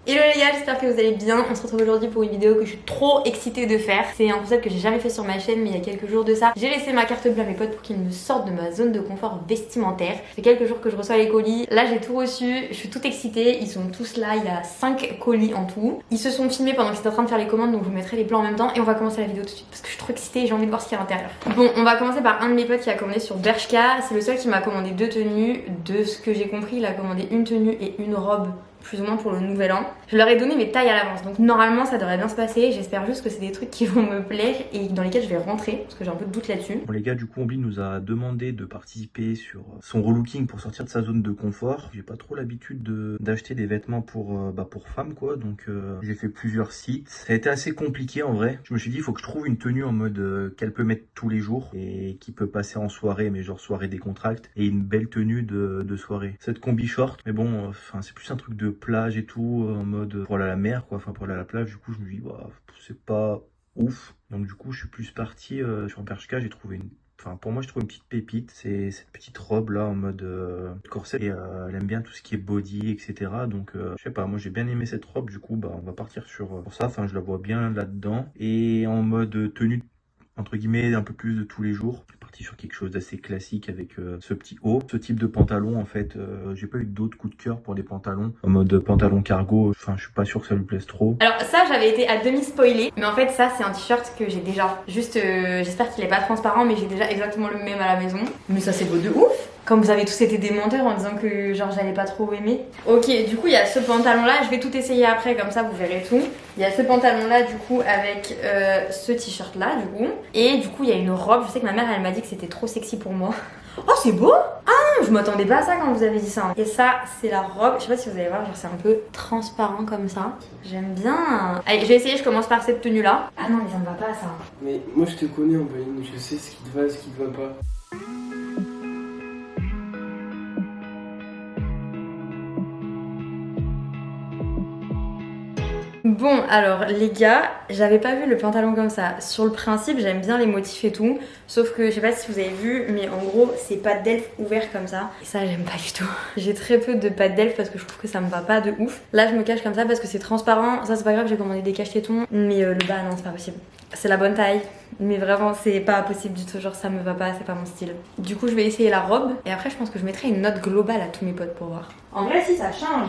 Hello les gars, j'espère que vous allez bien. On se retrouve aujourd'hui pour une vidéo que je suis trop excitée de faire. C'est un concept que j'ai jamais fait sur ma chaîne, mais il y a quelques jours de ça, j'ai laissé ma carte bleue à mes potes pour qu'ils me sortent de ma zone de confort vestimentaire. Ça fait quelques jours que je reçois les colis. Là j'ai tout reçu, je suis toute excitée. Ils sont tous là, il y a 5 colis en tout. Ils se sont filmés pendant qu'ils étaient en train de faire les commandes, donc je vous mettrai les plans en même temps. Et on va commencer la vidéo tout de suite parce que je suis trop excitée et j'ai envie de voir ce qu'il y a à l'intérieur. Bon, on va commencer par un de mes potes qui a commandé sur Bershka. C'est le seul qui m'a commandé 2 tenues. De ce que j'ai compris, il a commandé une tenue et une robe, plus ou moins pour le nouvel an. Je leur ai donné mes tailles à l'avance, donc normalement ça devrait bien se passer. J'espère juste que c'est des trucs qui vont me plaire et dans lesquels je vais rentrer, parce que j'ai un peu de doute là-dessus. Bon les gars, du coup Ombline nous a demandé de participer sur son relooking pour sortir de sa zone de confort. J'ai pas trop l'habitude d'acheter des vêtements pour femmes quoi, donc j'ai fait plusieurs sites. Ça a été assez compliqué en vrai. Je me suis dit il faut que je trouve une tenue en mode qu'elle peut mettre tous les jours et qui peut passer en soirée, mais genre soirée décontracte, et une belle tenue de soirée. Cette combi short, mais bon, c'est plus un truc de plage et tout, en mode pour aller à la mer quoi, pour aller à la plage. Du coup je me dis c'est pas ouf, donc du coup je suis plus parti sur Bershka. J'ai trouvé pour moi je trouve une petite pépite, c'est cette petite robe là en mode corset, et elle aime bien tout ce qui est body etc, donc je sais pas, moi j'ai bien aimé cette robe. Du coup on va partir pour ça. Je la vois bien là-dedans, et en mode tenue entre guillemets un peu plus de tous les jours, sur quelque chose d'assez classique avec ce petit haut, ce type de pantalon. En fait j'ai pas eu d'autres coups de cœur pour des pantalons en mode pantalon cargo. Je suis pas sûr que ça lui plaise trop. Alors ça, j'avais été à demi spoilée, mais en fait ça c'est un t-shirt que j'ai déjà. Juste j'espère qu'il est pas transparent, mais j'ai déjà exactement le même à la maison. Mais ça c'est beau de ouf. Comme vous avez tous été des menteurs en disant que genre j'allais pas trop aimer. Ok, du coup il y a ce pantalon là, je vais tout essayer après, comme ça vous verrez tout. Il y a ce pantalon là du coup avec ce t-shirt là du coup. Et du coup il y a une robe, je sais que ma mère elle m'a dit que c'était trop sexy pour moi. Oh c'est beau! Ah, je m'attendais pas à ça quand vous avez dit ça. Et ça c'est la robe, je sais pas si vous allez voir, genre c'est un peu transparent comme ça. J'aime bien. Allez, je vais essayer, je commence par cette tenue là. Ah non mais ça me va pas ça. Mais moi je te connais en Pauline, je sais ce qui te va et ce qui te va pas. Bon alors les gars, j'avais pas vu le pantalon comme ça. Sur le principe j'aime bien les motifs et tout, sauf que je sais pas si vous avez vu, mais en gros c'est pas d'elfe ouvert comme ça, et ça j'aime pas du tout. J'ai très peu de pattes d'elfe parce que je trouve que ça me va pas de ouf. Là je me cache comme ça parce que c'est transparent, ça c'est pas grave, j'ai commandé des cache-tétons, mais le bas non c'est pas possible. C'est la bonne taille, mais vraiment c'est pas possible du tout, genre ça me va pas, c'est pas mon style. Du coup je vais essayer la robe, et après je pense que je mettrai une note globale à tous mes potes pour voir. En vrai si ça change.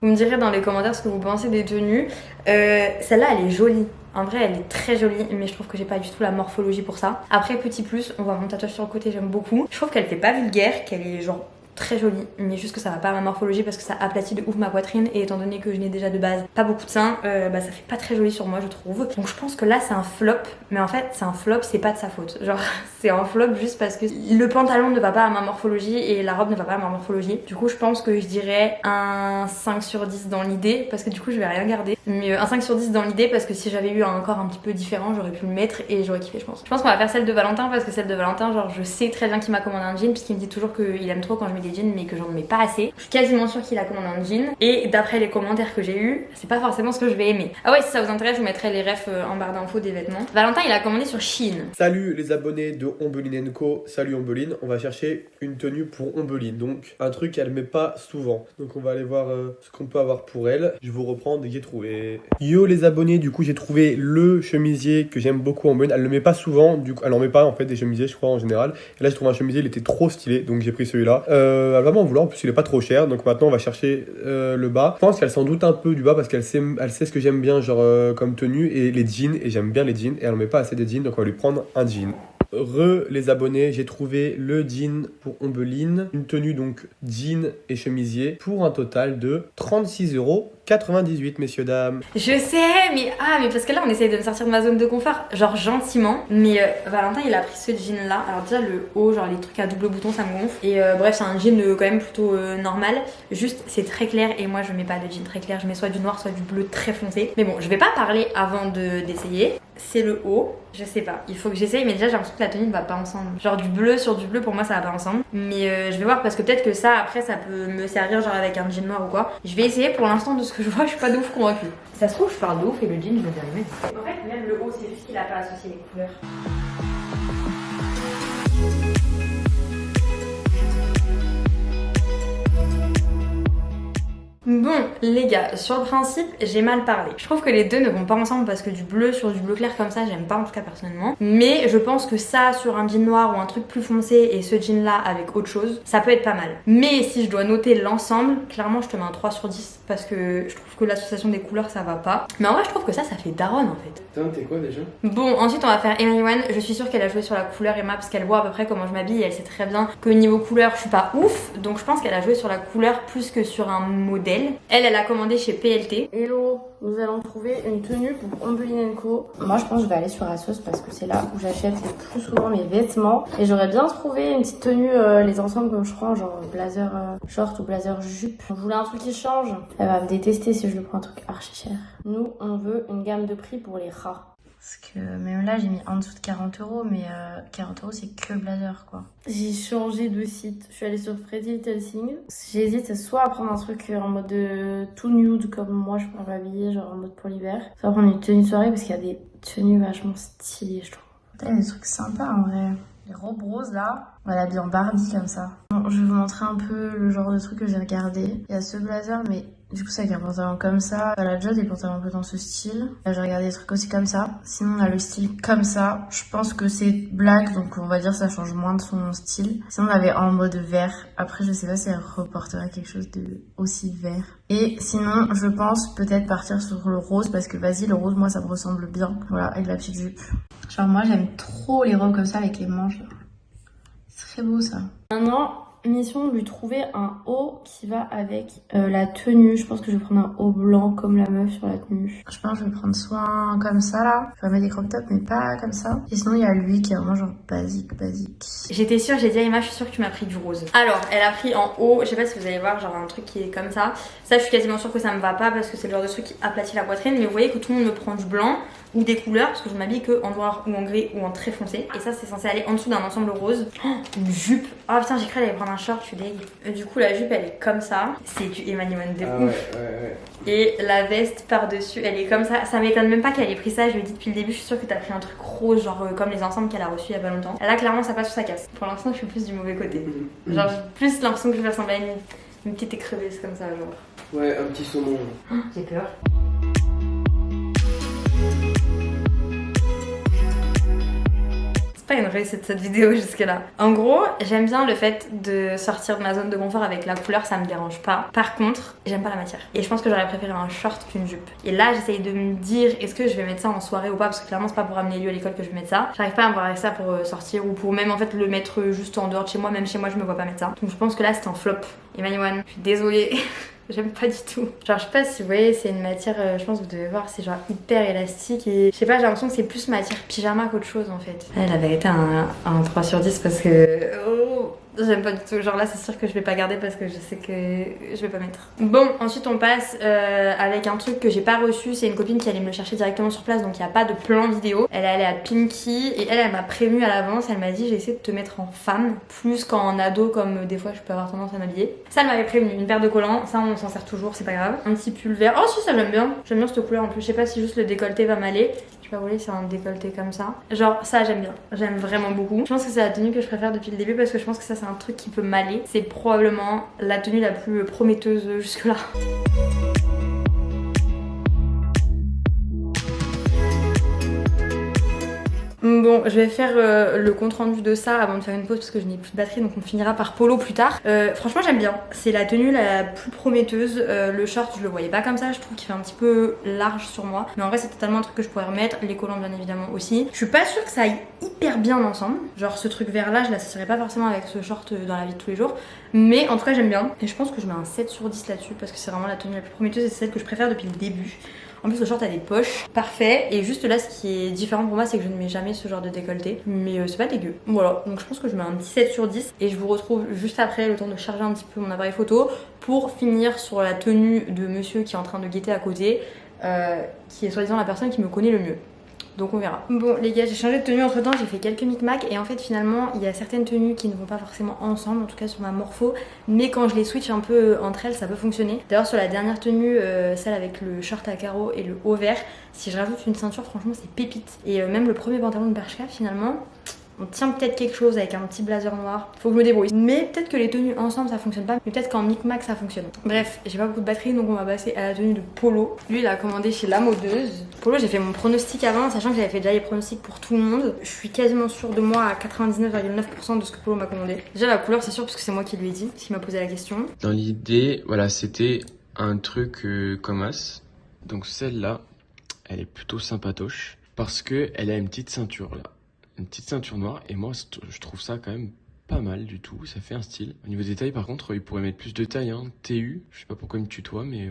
Vous me direz dans les commentaires ce que vous pensez des tenues. Celle-là elle est jolie. En vrai elle est très jolie, mais je trouve que j'ai pas du tout la morphologie pour ça. Après petit plus, on voit mon tatouage sur le côté, j'aime beaucoup. Je trouve qu'elle fait pas vulgaire, qu'elle est genre très jolie, mais juste que ça va pas à ma morphologie parce que ça aplatit de ouf ma poitrine, et étant donné que je n'ai déjà de base pas beaucoup de seins, ça fait pas très joli sur moi je trouve. Donc je pense que là c'est un flop, mais en fait c'est un flop, c'est pas de sa faute. Genre c'est un flop juste parce que le pantalon ne va pas à ma morphologie et la robe ne va pas à ma morphologie. Du coup je pense que je dirais un 5 sur 10 dans l'idée, parce que du coup je vais rien garder. Mais un 5 sur 10 dans l'idée parce que si j'avais eu un corps un petit peu différent j'aurais pu le mettre et j'aurais kiffé je pense. Je pense qu'on va faire celle de Valentin, parce que celle de Valentin genre je sais très bien qu'il m'a commandé un jean, puisqu'il me dit toujours qu'il aime trop quand je mets des jeans mais que j'en mets pas assez. Je suis quasiment sûre qu'il a commandé un jean, et d'après les commentaires que j'ai eu, c'est pas forcément ce que je vais aimer. Ah ouais, si ça vous intéresse je vous mettrai les refs en barre d'infos des vêtements. Valentin il a commandé sur Shein. Salut les abonnés de Ombeline & Co, salut Ombeline, on va chercher une tenue pour Ombeline, donc un truc qu'elle met pas souvent. Donc on va aller voir ce qu'on peut avoir pour elle. Je vous reprends dès que j'ai trouvé. Yo les abonnés, du coup j'ai trouvé le chemisier que j'aime beaucoup Ombeline. Elle le met pas souvent, du coup elle en met pas en fait des chemisiers je crois en général. Et là je trouve un chemisier, il était trop stylé, donc j'ai pris celui-là. Elle va m'en vouloir, en plus il est pas trop cher, donc maintenant on va chercher le bas. Je pense qu'elle s'en doute un peu du bas parce qu'elle sait ce que j'aime bien genre comme tenue, et les jeans, et j'aime bien les jeans, et elle en met pas assez des jeans, donc on va lui prendre un jean. Les abonnés, j'ai trouvé le jean pour Ombeline, une tenue donc jean et chemisier pour un total de 36,98 €, messieurs dames. Je sais, mais parce que là on essaye de me sortir de ma zone de confort, genre gentiment. Mais Valentin il a pris ce jean là. Alors déjà le haut, genre les trucs à double bouton ça me gonfle. Et bref c'est un jean quand même plutôt normal. Juste c'est très clair, et moi je mets pas de jean très clair, je mets soit du noir soit du bleu très foncé. Mais bon je vais pas parler avant d'essayer. C'est le haut, je sais pas, il faut que j'essaye, mais déjà j'ai l'impression que la tenue ne va pas ensemble. Genre du bleu sur du bleu pour moi ça va pas ensemble. Mais je vais voir, parce que peut-être que ça après ça peut me servir genre avec un jean noir ou quoi. Je vais essayer, pour l'instant de ce que je vois je suis pas de ouf convaincue. Si ça se trouve je parle de ouf et le jean je vais bien le mettre. En fait même le haut c'est juste qu'il a pas associé les couleurs. les gars, sur le principe, j'ai mal parlé. Je trouve que les deux ne vont pas ensemble parce que du bleu sur du bleu clair comme ça, j'aime pas en tout cas personnellement. Mais je pense que ça sur un jean noir ou un truc plus foncé et ce jean là avec autre chose, ça peut être pas mal. Mais si je dois noter l'ensemble, clairement je te mets un 3 sur 10 parce que je trouve que l'association des couleurs ça va pas. Mais en vrai je trouve que ça fait daronne en fait. Putain, t'es quoi déjà? Bon, ensuite on va faire Emmanuel. Je suis sûre qu'elle a joué sur la couleur Emma parce qu'elle voit à peu près comment je m'habille et elle sait très bien que niveau couleur je suis pas ouf. Donc je pense qu'elle a joué sur la couleur plus que sur un modèle. Elle a commandé chez PLT. Hello, nous allons trouver une tenue pour Ombeline & Co. Moi je pense que je vais aller sur Asos parce que c'est là où j'achète le plus souvent mes vêtements. Et j'aurais bien trouvé une petite tenue, les ensembles comme je prends, genre blazer short ou blazer jupe. Je voulais un truc qui change. Elle va me détester si je lui prends un truc archi cher. Nous, on veut une gamme de prix pour les rats. Parce que même là, j'ai mis en dessous de 40 €, mais 40 € c'est que le blazer quoi. J'ai changé de site. Je suis allée sur Pretty Little Thing. J'hésite soit à prendre un truc en mode tout nude comme moi je pourrais m'habiller, genre en mode pour l'hiver, soit à prendre une tenue de soirée parce qu'il y a des tenues vachement stylées, je trouve. Il y a des trucs sympas en vrai. Les robes roses là, on va l'habiller en Barbie comme ça. Bon, je vais vous montrer un peu le genre de truc que j'ai regardé. Il y a ce blazer, mais du coup, c'est avec un pantalon comme ça. Elle a déjà des pantalons un peu dans ce style. Là, j'ai regardé des trucs aussi comme ça. Sinon, on a le style comme ça. Je pense que c'est black, donc on va dire que ça change moins de son style. Sinon, on avait en mode vert. Après, je sais pas si elle reportera quelque chose de aussi vert. Et sinon, je pense peut-être partir sur le rose, parce que vas-y, le rose, moi, ça me ressemble bien. Voilà, avec la petite jupe. Genre, moi, j'aime trop les robes comme ça avec les manches. C'est très beau, ça. Maintenant, mission de lui trouver un haut qui va avec la tenue. Je pense que je vais prendre un haut blanc comme la meuf sur la tenue. Je pense que je vais prendre soit un comme ça là. Je vais mettre des crop tops mais pas comme ça. Et sinon il y a lui qui est vraiment genre basique. J'étais sûre, j'ai dit à Emma, je suis sûre que tu m'as pris du rose. Alors, elle a pris en haut, je sais pas si vous allez voir, genre un truc qui est comme ça. Ça, je suis quasiment sûre que ça me va pas parce que c'est le genre de truc qui aplatit la poitrine. Mais vous voyez que tout le monde me prend du blanc ou des couleurs parce que je m'habille que en noir ou en gris ou en très foncé. Et ça, c'est censé aller en dessous d'un ensemble rose. Oh, une jupe. Oh putain, j'ai cru qu'elle allait prendre un short, je suis dégueu. Du coup, la jupe, elle est comme ça. C'est du Emmanuel de ouf. Ouais. Et la veste par-dessus, elle est comme ça. Ça m'étonne même pas qu'elle ait pris ça. Je lui ai dit depuis le début, je suis sûre que t'as pris un truc rose, genre comme les ensembles qu'elle a reçus il y a pas longtemps. Là, clairement, ça passe ou ça casse. Pour l'instant, je suis plus du mauvais côté. Genre, j'ai plus l'impression que je vais ressembler à une petite écrevisse comme ça, genre. Ouais, un petit saumon. J'ai peur. Pas une réussite cette vidéo jusque là. En gros, j'aime bien le fait de sortir de ma zone de confort avec la couleur, ça me dérange pas. Par contre, j'aime pas la matière. Et je pense que j'aurais préféré un short qu'une jupe. Et là, j'essaye de me dire, est-ce que je vais mettre ça en soirée ou pas? Parce que clairement, c'est pas pour amener lieu à l'école que je vais mettre ça. J'arrive pas à me voir avec ça pour sortir ou pour même en fait le mettre juste en dehors de chez moi. Même chez moi, je me vois pas mettre ça. Donc je pense que là, c'est un flop. Emmanuel, je suis désolée. J'aime pas du tout. Genre, je sais pas si vous voyez, c'est une matière, je pense que vous devez voir, c'est genre hyper élastique et je sais pas, j'ai l'impression que c'est plus matière pyjama qu'autre chose en fait. Elle avait été un 3 sur 10 parce que. Oh, j'aime pas du tout. Genre là, c'est sûr que je vais pas garder parce que je sais que je vais pas mettre. Bon, ensuite on passe avec un truc que j'ai pas reçu. C'est une copine qui allait me le chercher directement sur place, donc il y a pas de plan vidéo. Elle est allée à Pinky et elle m'a prévenu à l'avance. Elle m'a dit j'ai essayé de te mettre en femme plus qu'en ado comme des fois je peux avoir tendance à m'habiller. Ça, elle m'avait prévenu. Une paire de collants, ça on s'en sert toujours, c'est pas grave. Un petit pull vert. Oh si, ça j'aime bien. J'aime bien cette couleur en plus. Je sais pas si juste le décolleté va m'aller. Je sais pas, vous voyez, c'est un décolleté comme ça. Genre, ça, j'aime bien. J'aime vraiment beaucoup. Je pense que c'est la tenue que je préfère depuis le début parce que je pense que ça, c'est un truc qui peut m'aller. C'est probablement la tenue la plus prometteuse jusque-là. Bon, je vais faire le compte rendu de ça avant de faire une pause parce que je n'ai plus de batterie, donc on finira par polo plus tard. Franchement, j'aime bien. C'est la tenue la plus prometteuse. Le short, je le voyais pas comme ça. Je trouve qu'il fait un petit peu large sur moi. Mais en vrai, c'est totalement un truc que je pourrais remettre. Les collants, bien évidemment, aussi. Je suis pas sûre que ça aille hyper bien ensemble. Genre, ce truc vert là, je l'associerais pas forcément avec ce short dans la vie de tous les jours. Mais en tout cas, j'aime bien. Et je pense que je mets un 7 sur 10 là-dessus parce que c'est vraiment la tenue la plus prometteuse et c'est celle que je préfère depuis le début. En plus, le short a des poches, parfait. Et juste là, ce qui est différent pour moi, c'est que je ne mets jamais ce genre de décolleté. Mais c'est pas dégueu. Voilà, donc je pense que je mets un petit 7 sur 10. Et je vous retrouve juste après, le temps de charger un petit peu mon appareil photo, pour finir sur la tenue de monsieur qui est en train de guetter à côté, qui est soi-disant la personne qui me connaît le mieux. Donc on verra. Bon les gars, j'ai changé de tenue entre temps, j'ai fait quelques micmacs et en fait finalement il y a certaines tenues qui ne vont pas forcément ensemble, en tout cas sur ma morpho, mais quand je les switch un peu entre elles ça peut fonctionner. D'ailleurs sur la dernière tenue, celle avec le short à carreaux et le haut vert, si je rajoute une ceinture franchement c'est pépite. Et même le premier pantalon de Bershka finalement, On tient peut-être quelque chose avec un petit blazer noir. Faut que je me débrouille. Mais peut-être que les tenues ensemble ça fonctionne pas. Mais peut-être qu'en micmac ça fonctionne. Bref, j'ai pas beaucoup de batterie donc on va passer à la tenue de Polo. Lui il a commandé chez La Modeuse. Polo, j'ai fait mon pronostic avant, sachant que j'avais fait déjà les pronostics pour tout le monde. Je suis quasiment sûre de moi à 99,9% de ce que Polo m'a commandé. Déjà la couleur c'est sûr parce que c'est moi qui lui ai dit, qui m'a posé la question. Dans l'idée, voilà, c'était un truc comme as. Donc celle-là, elle est plutôt sympatoche parce que elle a une petite ceinture là. Une petite ceinture noire et moi je trouve ça quand même pas mal du tout, ça fait un style. Au niveau des tailles par contre, il pourrait mettre plus de taille, hein. TU, je sais pas pourquoi il me tutoie mais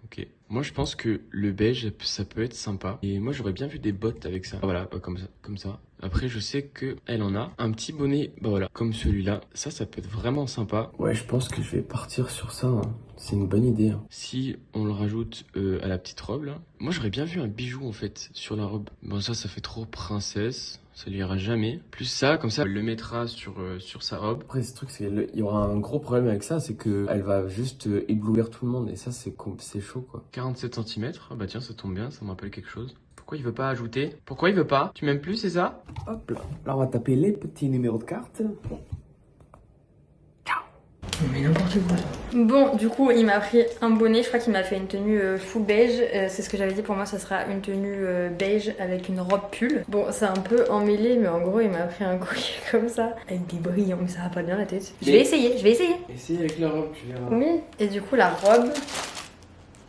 ok. Moi je pense que le beige ça peut être sympa et moi j'aurais bien vu des bottes avec ça. Voilà, comme ça. Après je sais que elle en a un petit bonnet, bah voilà, comme celui-là. Ça peut être vraiment sympa. Ouais, je pense que je vais partir sur ça, hein. C'est une bonne idée, hein. Si on le rajoute à la petite robe là, moi j'aurais bien vu un bijou en fait sur la robe. Bon ça fait trop princesse. Ça lui ira jamais. Plus ça, comme ça, elle le mettra sur sa robe. Après, ce truc, c'est qu'il y aura un gros problème avec ça, c'est qu'elle va juste éblouir tout le monde. Et ça, c'est chaud, quoi. 47 cm. Ah bah tiens, ça tombe bien, ça me rappelle quelque chose. Pourquoi il veut pas ajouter? Pourquoi il veut pas? Tu m'aimes plus, c'est ça? Hop là. Là, on va taper les petits numéros de carte. Mais n'importe quoi. Bon, du coup, il m'a pris un bonnet. Je crois qu'il m'a fait une tenue full beige. C'est ce que j'avais dit. Pour moi, ça sera une tenue beige avec une robe pull. Bon, c'est un peu emmêlé, mais en gros, il m'a pris un collier comme ça, avec des brillants. Mais ça va pas bien la tête. Je vais essayer. Essaye avec la robe, tu verras. Oui. Et du coup, la robe.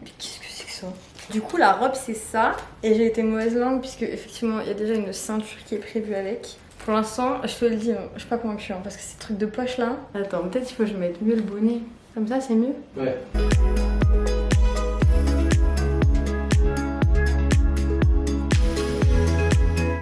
Mais qu'est-ce que c'est que ça? Du coup, la robe, c'est ça. Et j'ai été mauvaise langue, puisque effectivement, il y a déjà une ceinture qui est prévue avec. Pour l'instant, je te le dis, je suis pas convaincue parce que ces trucs de poche là. Attends, peut-être il faut que je mette mieux le bonnet. Comme ça, c'est mieux. Ouais.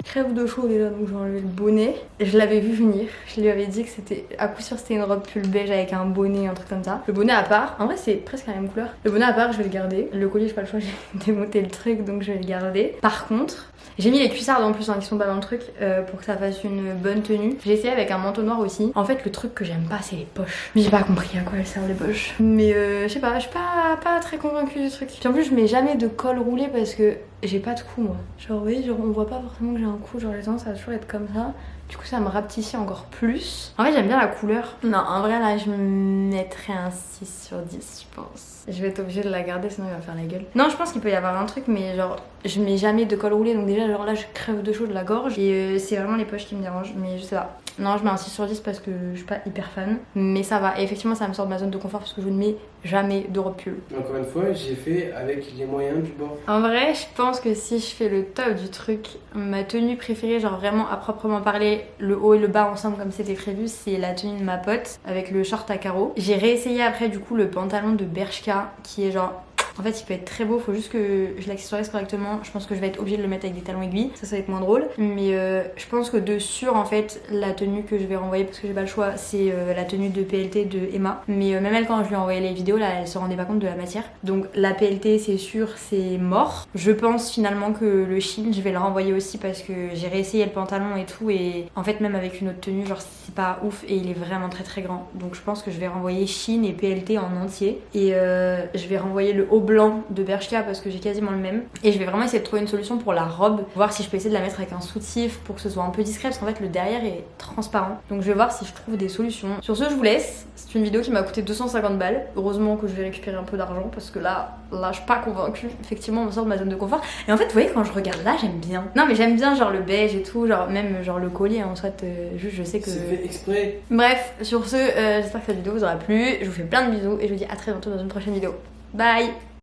Crève de chaud déjà, donc j'ai enlevé le bonnet. Et je l'avais vu venir. Je lui avais dit que c'était, à coup sûr, c'était une robe pull beige avec un bonnet, un truc comme ça. Le bonnet à part, en vrai, c'est presque la même couleur. Le bonnet à part, je vais le garder. Le collier, j'ai pas le choix, j'ai démonté le truc, donc je vais le garder. Par contre, j'ai mis les cuissardes en plus, hein, qui sont pas dans le truc, pour que ça fasse une bonne tenue. J'ai essayé avec un manteau noir aussi. En fait, le truc que j'aime pas, c'est les poches. Mais j'ai pas compris à quoi elles servent les poches. Mais je sais pas, je suis pas très convaincue du truc. Puis en plus, je mets jamais de col roulé parce que j'ai pas de cou, moi. Genre, oui, genre, on voit pas forcément que j'ai un cou. Genre, les tendance à toujours être comme ça. Du coup, ça me rapetissit encore plus. En fait, j'aime bien la couleur. Non, en vrai, là, je me mettrais un 6 sur 10, je pense. Je vais être obligée de la garder, sinon il va faire la gueule. Non, je pense qu'il peut y avoir un truc, mais genre, je mets jamais de col roulé. Donc déjà, genre là, je crève de chaud de la gorge. Et c'est vraiment les poches qui me dérangent. Mais je sais pas. Non, je mets un 6 sur 10 parce que je suis pas hyper fan. Mais ça va. Et effectivement, ça me sort de ma zone de confort parce que je ne mets jamais de robe pull. Encore une fois, j'ai fait avec les moyens du bord. En vrai, je pense que si je fais le top du truc, ma tenue préférée, genre vraiment à proprement parler, le haut et le bas ensemble comme c'était prévu, c'est la tenue de ma pote avec le short à carreaux. J'ai réessayé après du coup le pantalon de Bershka qui est genre... En fait, il peut être très beau, faut juste que je l'accessorise correctement. Je pense que je vais être obligée de le mettre avec des talons aiguilles, ça va être moins drôle. Mais je pense que de sûr, en fait, la tenue que je vais renvoyer, parce que j'ai pas le choix, c'est la tenue de PLT de Emma. Mais même elle, quand je lui ai envoyé les vidéos, là, elle se rendait pas compte de la matière. Donc la PLT, c'est sûr, c'est mort. Je pense finalement que le Shein, je vais le renvoyer aussi parce que j'ai réessayé le pantalon et tout. Et en fait, même avec une autre tenue, genre, c'est pas ouf et il est vraiment très très grand. Donc je pense que je vais renvoyer Shein et PLT en entier. Et je vais renvoyer le haut blanc de Bershka parce que j'ai quasiment le même. Et je vais vraiment essayer de trouver une solution pour la robe, voir si je peux essayer de la mettre avec un soutif pour que ce soit un peu discret parce qu'en fait le derrière est transparent. Donc je vais voir si je trouve des solutions. Sur ce, je vous laisse. C'est une vidéo qui m'a coûté 250 balles. Heureusement que je vais récupérer un peu d'argent parce que là je suis pas convaincue. Effectivement, on me sort de ma zone de confort. Et en fait, vous voyez, quand je regarde là, j'aime bien. Non, mais j'aime bien genre le beige et tout, genre même genre le collier en soit. Juste, je sais que. C'est fait exprès. Bref, sur ce, j'espère que cette vidéo vous aura plu. Je vous fais plein de bisous et je vous dis à très bientôt dans une prochaine vidéo. Bye!